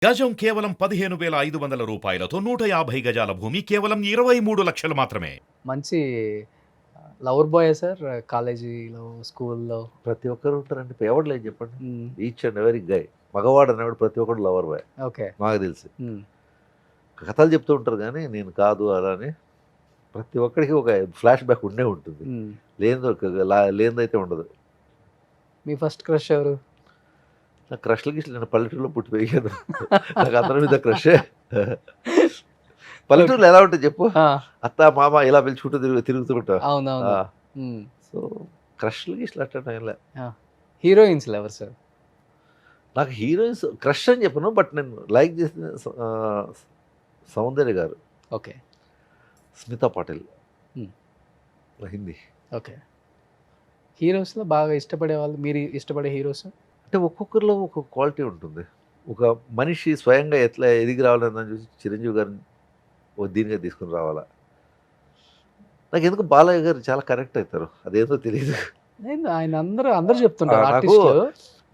గజం కేవలం 15,500 రూపాయలతో 150 గజాల భూమి కేవలం 23 లక్షలు మాత్రమే. మంచి లవర్ బాయ్ సార్ కాలేజీలో, స్కూల్‌లో? ప్రతి ఒక్కరు ఉంటారండి. ఎవడు లేదు చెప్పండి. హ్మ్. ఈచ్ అండ్ ఎవరీ గై. మగవాడు అనేవాడు ప్రతి ఒక్కడు లవర్ బాయ్. ఓకే. నాకు తెలిసి. హ్మ్. కథలు చెప్తూ ఉంటారు కానీ నేను కాదు అలా అని. ప్రతి ఒక్కడికి ఒక ఫ్లాష్ బ్యాక్ ఉండే ఉంటుంది. హ్మ్. లేనిదైతే ఉండదు. మీ ఫస్ట్ క్రష్ ఎవరు? నాకు క్రష్‌లు గిష్లు నేను పల్లెటూరులో పుట్టి పెరిగాను. నాకు అందరి మీద క్రషే. పల్లెటూరులో ఎలా ఉంటుంది చెప్పు? ఆ! అత్త, మామ ఇలా పిలుచుకుంటూ తిరుగుతూ ఉంటా. అవునవును. ఆ! హ్మ్. సో క్రష్‌లు గిష్లు అట్లా ఏం లే. హీరోయిన్స్‌లో ఎవరు సార్? నాకు హీరోయిన్స్ క్రష్ అని చెప్పను. బట్ నేను లైక్ చేసిన సౌందర్య గారు, ఓకే. స్మితా పాటిల్. హ్మ్. హిందీ. ఓకే. హీరోస్‌లో బాగా ఇష్టపడేవాళ్ళు, మీరు ఇష్టపడే హీరోస్? అంటే ఒక్కొక్కరిలో ఒక్కొక్క క్వాలిటీ ఉంటుంది. ఒక మనిషి స్వయంగా ఎట్లా ఎదిగి రావాలని చూసి చిరంజీవి గారిని ఓ దీనిగా తీసుకొని రావాలా. నాకెందుకు బాలయ్య గారు చాలా కరెక్ట్ అవుతారు. అదేందో తెలియదు. ఆయన అందరూ చెప్తుంటారు నాకు ఆర్టిస్టులు.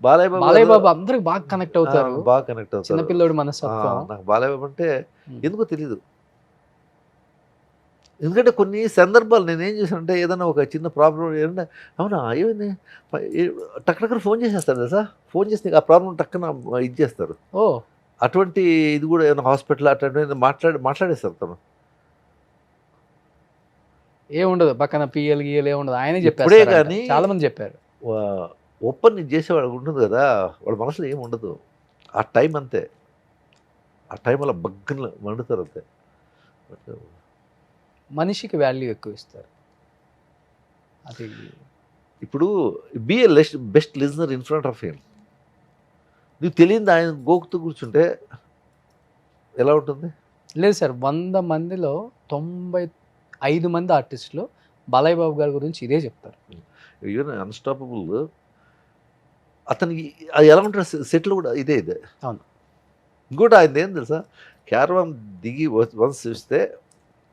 బాలయ్య బాలయ్య బాబు బాబు అందరికి బాగా కనెక్ట్ అవుతారు. బాగా కనెక్ట్ అవుతారు. చిన్నపిల్లోడి మనస్తత్వం. నాకు బాలయ్య బాబు అంటే హ్మ్. ఎందుకో తెలీదు. ఎందుకంటే సందర్భాలు నేనేం చేశానంటే ఏదైనా ఒక చిన్న ప్రాబ్లం ఏంటంటే అవునా ఏమైంది టక్ టక్కన ఫోన్ చేసేస్తారు తెలుసా. ఫోన్ చేసి నీకు ఆ ప్రాబ్లం టక్కన ఇది చేస్తారు. ఓహ్! అటువంటి ఇది కూడా ఏమైనా హాస్పిటల్ అటువంటివి మాట్లాడేస్తారు తను. ఏముండదు. పక్కన పిఎల్, గిఎల్ ఏముండదు. ఆయనే ఇప్పుడే చెప్పేస్తారంట. కానీ చాలా మంది చెప్పారు. ఓపెన్ ఇది చేసేవాడు ఉంటుంది కదా, వాడి మనసులో ఏమి ఉండదు. ఆ టైం అంతే. ఆ టైం అలా బగ్గన మండుతారు అంతే. బట్ మనిషికి వాల్యూ ఎక్కువ ఇస్తారు. అది ఇప్పుడు be a best listener in front of him. నీకు తెలియదు ఆయన గోకుతూ కూర్చుంటే ఎలా ఉంటుంది? లేదు సార్. 100 మందిలో 95 మంది ఆర్టిస్టులు బాలయ్య బాబు గారి గురించి ఇదే చెప్తారు. ఈవెన్ అన్‌స్టాపబుల్ అతనికి అది ఎలా ఉంటుంది సెట్‌లో కూడా ఇదే. అవును. ఇంకోటి ఆయనది ఏం తెలుసా? క్యారవాన్ దిగి వన్స్ చూస్తే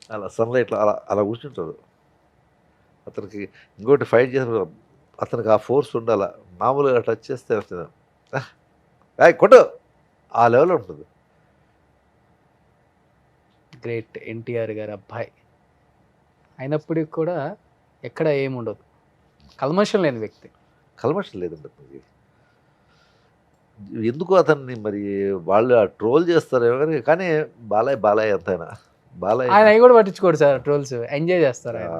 అలా సన్‌లైట్‌లో అలా కూర్చుంటాడు. అతనికి ఇంకోటి ఫైట్ చేసిన అతనికి ఆ ఫోర్స్ ఉండాల. మామూలుగా టచ్ చేస్తే ఏయ్ కొట్టు ఆ లెవెల్‌లో ఉంటుంది. గ్రేట్ ఎన్టీఆర్ గారి అబ్బాయి. అయినప్పటికి కూడా ఎక్కడ ఏముండదు. కల్మషం లేని వ్యక్తి. కల్మషం లేదండి అతనికి. ఎందుకో అతన్ని మరి వాళ్ళు ట్రోల్ చేస్తారేమో కానీ బాలయ్య ఎంతైనా బాలయ్య ఆయన అవి కూడా పట్టించుకోడు సార్ ట్రోల్స్. ఎంజాయ్ చేస్తారు ఆయన.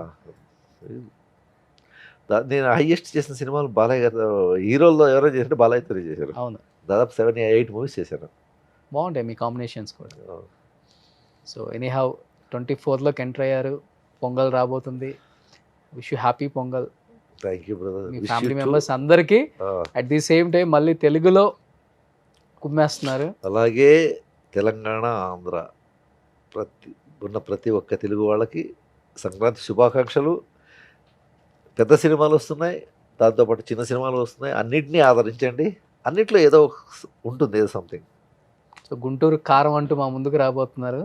నేను హైయెస్ట్ చేసిన సినిమాలు బాలయ్య గారు. హీరోల్లో ఎవరో చేశారు బాలయ్యతోనే చేశారు. అవును. దాదాపు 7, 8 మూవీస్ చేశాను. బాగుంటాయి మీ కాంబినేషన్స్ కూడా. సో ఎనీహౌ 24లోకి ఎంటర్ అయ్యారు. పొంగల్ రాబోతుంది. Wish you happy pongal. Thank you brother. Me family members అందరికీ. అట్ ది సేమ్ టైం మళ్ళీ తెలుగులో కుమ్మేస్తున్నారు. అలాగే తెలంగాణ, ఆంధ్ర ప్రతి ఒక్క తెలుగు వాళ్ళకి సంక్రాంతి శుభాకాంక్షలు. పెద్ద సినిమాలు వస్తున్నాయి, దాంతోపాటు చిన్న సినిమాలు వస్తున్నాయి. అన్నింటినీ ఆదరించండి. అన్నిట్లో ఏదో ఉంటుంది, ఏదో సంథింగ్. సో గుంటూరు కారం అంటూ మా ముందుకు రాబోతున్నారు.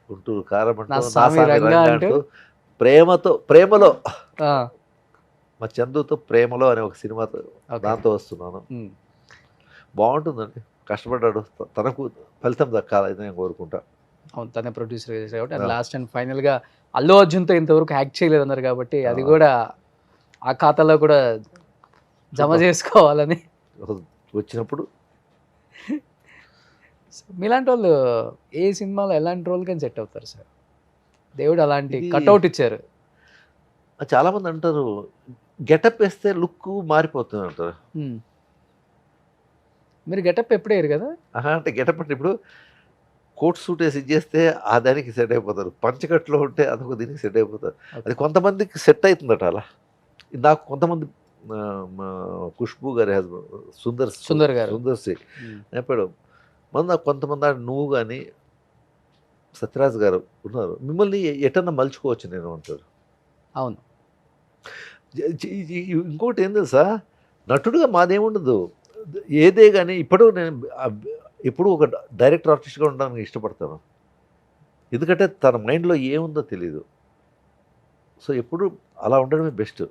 గుంటూరు కారం అంటూ, నా నా స్వామి స్వామి రంగా రంగా అంటూ, అంటూ ప్రేమలో ఆ, మా చందుతో ప్రేమలో అనే ఒక సినిమాతో ఓకే. దాంతో వస్తున్నాను. ఉమ్. బాగుంటుందండి. కష్టపడ్డాడు, తనకు ఫలితం దక్కాలని నేను కోరుకుంటా. అవును, తనే ప్రొడ్యూసర్ చేశారు కాబట్టి. అండ్ ఆ. లాస్ట్ అండ్ ఫైనల్గా అల్లు అర్జున్తో ఇంతవరకు యాక్ట్ చేయలేదన్నారు కాబట్టి అది ఆ. కూడా ఆ ఖాతాలో కూడా జమ చేసుకోవాలని. వచ్చినప్పుడు సో మీలాంటి వాళ్ళు ఏ సినిమాలో ఎలాంటి రోల్ కానీ సెట్ అవుతారు సార్. దేవుడు అలాంటి ఇది- కట్అవుట్ ఇచ్చారు. చాలామంది అంటారు గెటప్ వేస్తే లుక్ మారిపోతుంది అంటారు. ఉమ్. మీరు గెటప్ ఎప్పుడేరు కదా. అంటే గెటప్ అంటే ఇప్పుడు కోట్ సూట్ వేసి చేస్తే ఆ దానికి సెట్ అయిపోతారు. పంచకట్లో ఉంటే అదొక దీనికి సెట్ అయిపోతారు. అది కొంతమందికి సెట్ అవుతుందట అలా. నాకు కొంతమంది మా ఖుష్బూ గారి హస్బెండ్ సుందర్ గారు. సుందర్ సి ఉమ్. చెప్పాడు. నాకు కొంతమంది నువ్వు కానీ సత్యరాజ్ గారు ఉన్నారు, మిమ్మల్ని ఎటన్నా మలుచుకోవచ్చు నేను అంటారు. అవును. ఇంకోటి ఏం తెలుసా, నటుడుగా మాదేముండదు ఏదే కానీ నేను ఎప్పుడు ఒక డైరెక్టర్ ఆర్టిస్ట్గా ఉండడానికి ఇష్టపడతాను. ఎందుకంటే తన మైండ్లో ఏముందో తెలీదు. సో ఎప్పుడు అలా ఉండడమే బెస్ట్.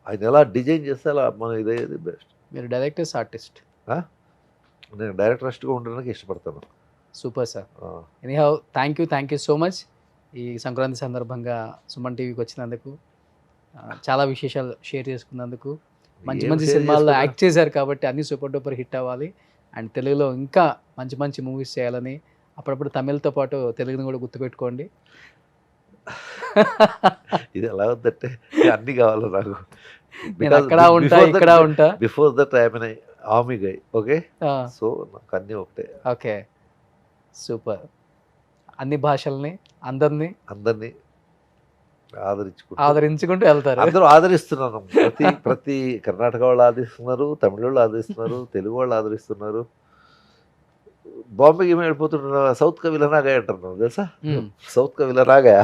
ఆయన ఎలా డిజైన్ చేస్తే అలా మనం ఇదేది బెస్ట్. మీరు డైరెక్టర్స్ ఆర్టిస్ట్. నేను డైరెక్ట్ రెస్ట్గా ఉండడానికి ఇష్టపడతాను. Super sir. ఆ, anyhow thank you so much. ఈ సంక్రాంతి సందర్భంగా సుమన్ టీవీకి వచ్చినందుకు, చాలా విశేషాలు షేర్ చేసుకున్నందుకు, మంచి ఏం మంచి share సినిమాల్లో చేసుకున్నా? యాక్ట్ చేశారు కాబట్టి అన్ని సూపర్ డూపర్ హిట్ అవ్వాలి అండ్ తెలుగులో ఇంకా మంచి మంచి మూవీస్ చేయాలని, అప్పుడప్పుడు తమిళ్తో పాటు తెలుగుని కూడా గుర్తుపెట్టుకోండి. ఇది ఎలా ఉందంటే అన్నీ కావాలి నాకు. నేను అక్కడ ఉంటా ఇక్కడ ఉంటా. Before that I'm army guy. Okay, so నాకు అన్నీ ఒకటే. Okay, super. అన్ని భాషల్ని అందరినీ ఆదరించుకుంటూ ఆదరించుకుంటూ వెళ్తారు. అందరూ ఆదరిస్తున్నాను. ప్రతి కర్ణాటక వాళ్ళు ఆదరిస్తున్నారు, తమిళ వాళ్ళు ఆదరిస్తున్నారు, తెలుగు వాళ్ళు ఆదరిస్తున్నారు. బాంబేకి ఏమి వెళ్ళిపోతున్నా సౌత్ కా విలనాగా అంటున్నాను తెలుసా. సౌత్ కా విలనాగా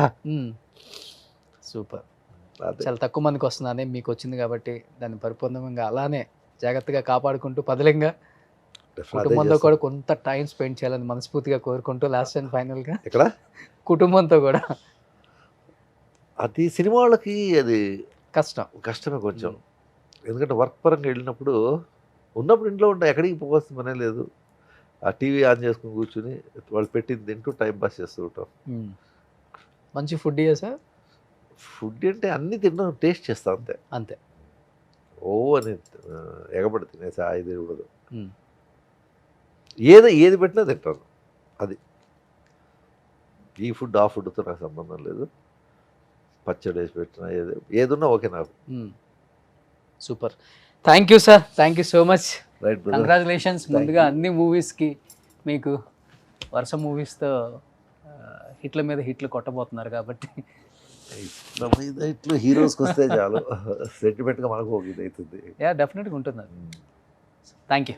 సూపర్. అదే చాలా తక్కువ మందికి వస్తుందని మీకు వచ్చింది కాబట్టి దాన్ని పరిపూర్ణంగా అలానే జాగ్రత్తగా కాపాడుకుంటూ పదిలంగా కుటుంబంతో కూడా కొంత టైం స్పెండ్ చేయాలని మనస్ఫూర్తిగా కోరుకుంటూ లాస్ట్ అండ్ ఫైనల్గా ఇక్కడ కుటుంబంతో కూడా అది సినిమా వాళ్ళకి అది కష్టమే కొంచెం. ఎందుకంటే వర్క్ పరంగా వెళ్ళినప్పుడు ఉన్నప్పుడు ఇంట్లో ఉంటాయి, ఎక్కడికి పోవాల్సిన పనే లేదు. ఆ టీవీ ఆన్ చేసుకుని కూర్చుని వాళ్ళు పెట్టింది తింటూ టైం పాస్ చేస్తూ ఉంటాం. మంచి ఫుడ్ సార్. ఫుడ్ అంటే అన్నీ తిన్నాం, టేస్ట్ చేస్తాం అంతే. అంతే. ఓ అని ఎగబడి తినేసి ఇది ఉండదు. మ్మ్. ఏది పెట్టినా తింటాను. అది ఈ ఫుడ్ ఆ ఫుడ్తో నాకు సంబంధం లేదు. పచ్చడి వేసి పెట్టినా ఏదున్నా ఓకే నాకు. Super. Thank you sir, thank you so much. Right brother. Congratulations ముందుగా అన్ని మూవీస్కి. మీకు వరుస మూవీస్తో హిట్ల మీద హిట్లు కొట్టబోతున్నారు కాబట్టి ఇట్లు హీరోస్కి వస్తే చాలు, సెంటిమెంట్గా మనకు ఒక ఇది అవుతుంది. యా డెఫినెట్గా ఉంటుంది. Thank you.